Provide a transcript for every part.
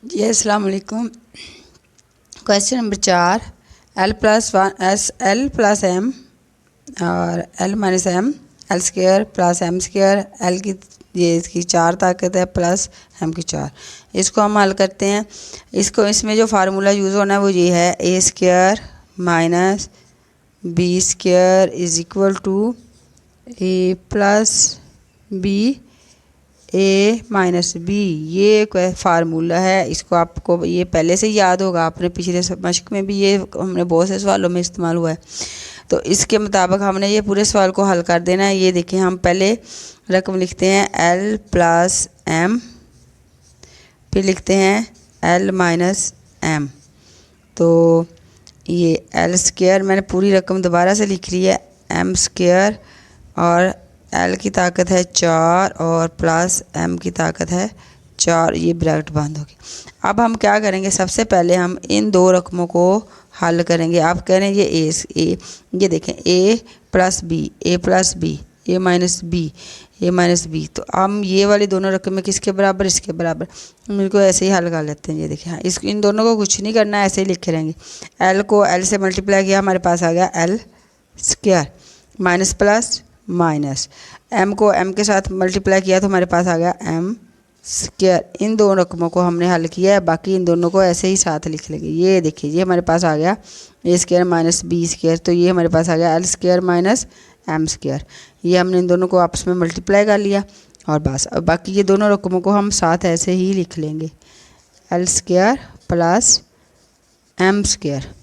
जी अस्सलाम वालेकुम। Question number 4, L plus M और L minus M L square plus M square L की ये इसकी 4 ताकत है प्लस एम की 4। इसको हम हल करते हैं। इसमें जो फार्मूला यूज़ होना है वो ये है, A square minus B square is equal to A plus B A minus B. ये एक फार्मूला है, इसको आपको ये पहले से याद होगा, आपने पिछले मश्क में भी ये हमने बहुत से सवालों में इस्तेमाल हुआ है। तो इसके मुताबिक हमने ये पूरे सवाल को हल कर देना है। ये देखिए, हम पहले रकम लिखते हैं एल प्लस एम, फिर लिखते हैं एल माइनस एम। तो ये एल स्क्वायर मैंने पूरी रकम दोबारा से लिख ली है, एम स्क्वायर और एल की ताकत है 4 और प्लस एम की ताकत है 4, ये ब्रैकेट बंद होगी। अब हम क्या करेंगे, सबसे पहले हम इन दो रकमों को हल करेंगे। आप कह रहे हैं ये देखें, ए plus B, A plus B, A minus B, A minus B. तो हम ये वाली दोनों रकमें किसके बराबर, इसके बराबर। हम इनको ऐसे ही हल कर लेते हैं। ये देखिए, हाँ, इन दोनों को कुछ नहीं करना है, ऐसे ही लिखे रहेंगे। एल को एल से मल्टीप्लाई किया, हमारे पास आ गया L square, minus plus minus, M को एम के साथ मल्टीप्लाई किया तो हमारे पास आ गया एम स्क्वायर। इन दोनों रकमों को हमने हल किया है, बाकी इन दोनों को ऐसे ही साथ लिख लेंगे। ये देखिए, ये हमारे पास आ गया A square minus B square, तो ये हमारे पास आ गया L square minus M square. ये हमने इन दोनों को आपस में मल्टीप्लाई कर लिया और बस। अब बाकी ये दोनों रकमों को हम साथ ऐसे ही लिख लेंगे, L square plus M square,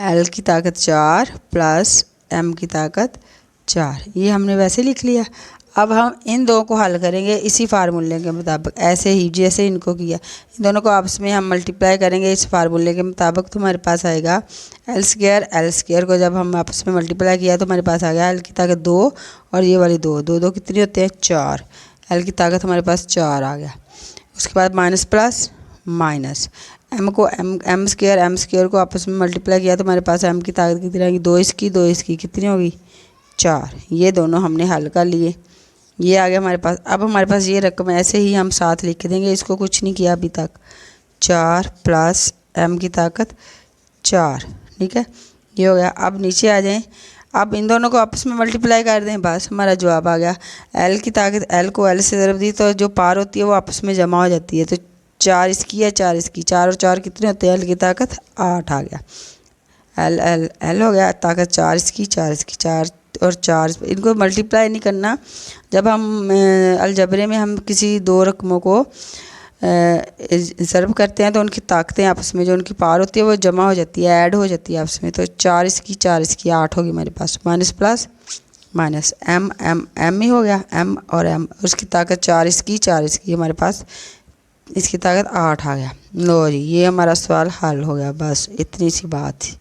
L की ताकत 4 प्लस एम की ताकत 4। ये हमने वैसे लिख लिया। अब हम इन दो को हल करेंगे इसी फार्मूले के मुताबिक, ऐसे ही जैसे इनको किया। इन दोनों को आपस में हम मल्टीप्लाई करेंगे इस फार्मूले के मुताबिक, तो हमारे पास आएगा एल स्क्वायर को जब हम आपस में मल्टीप्लाई किया तो हमारे पास आ गया एल की ताकत 2 और ये वाली 2, 2 2 कितनी होते हैं 4। एल की ताकत हमारे पास 4 आ गया। उसके बाद minus plus minus, M square को आपस में मल्टीप्लाई किया तो हमारे पास एम की ताकत कितनी रहेगी, 2 इसकी कितनी होगी 4। ये दोनों हमने हल कर लिए, ये आ गया हमारे पास। अब हमारे पास ये रकम ऐसे ही हम साथ लिख देंगे, इसको कुछ नहीं किया अभी तक। 4 प्लस एम की ताकत 4, ठीक है, ये हो गया। अब नीचे आ जाएं, अब इन दोनों को आपस में मल्टीप्लाई कर दें, बस हमारा जवाब आ गया। एल की ताकत, एल को एल से ज़रब दी तो जो पार होती है वो आपस में जमा हो जाती है। तो 4 इसकी है, 4 इसकी, 4 और 4 कितने होते हैं, एल की ताकत 8 आ गया। एल हो गया ताकत 4 इसकी, 4 और 4, इनको मल्टीप्लाई नहीं करना। जब हम अलजबरे में हम किसी दो रकमों को ज़रब करते हैं तो उनकी ताकतें आपस में जो उनकी पार होती है वो जमा हो जाती है, ऐड हो जाती है आपस में। तो 4 इसकी 8 होगी हमारे पास, माइनस प्लस माइनस, एम ही हो गया, एम और एम, उसकी ताकत 4 इसकी हमारे पास, इसकी ताकत 8 आ गया। लो जी, ये हमारा सवाल हल हो गया। बस इतनी सी बात थी।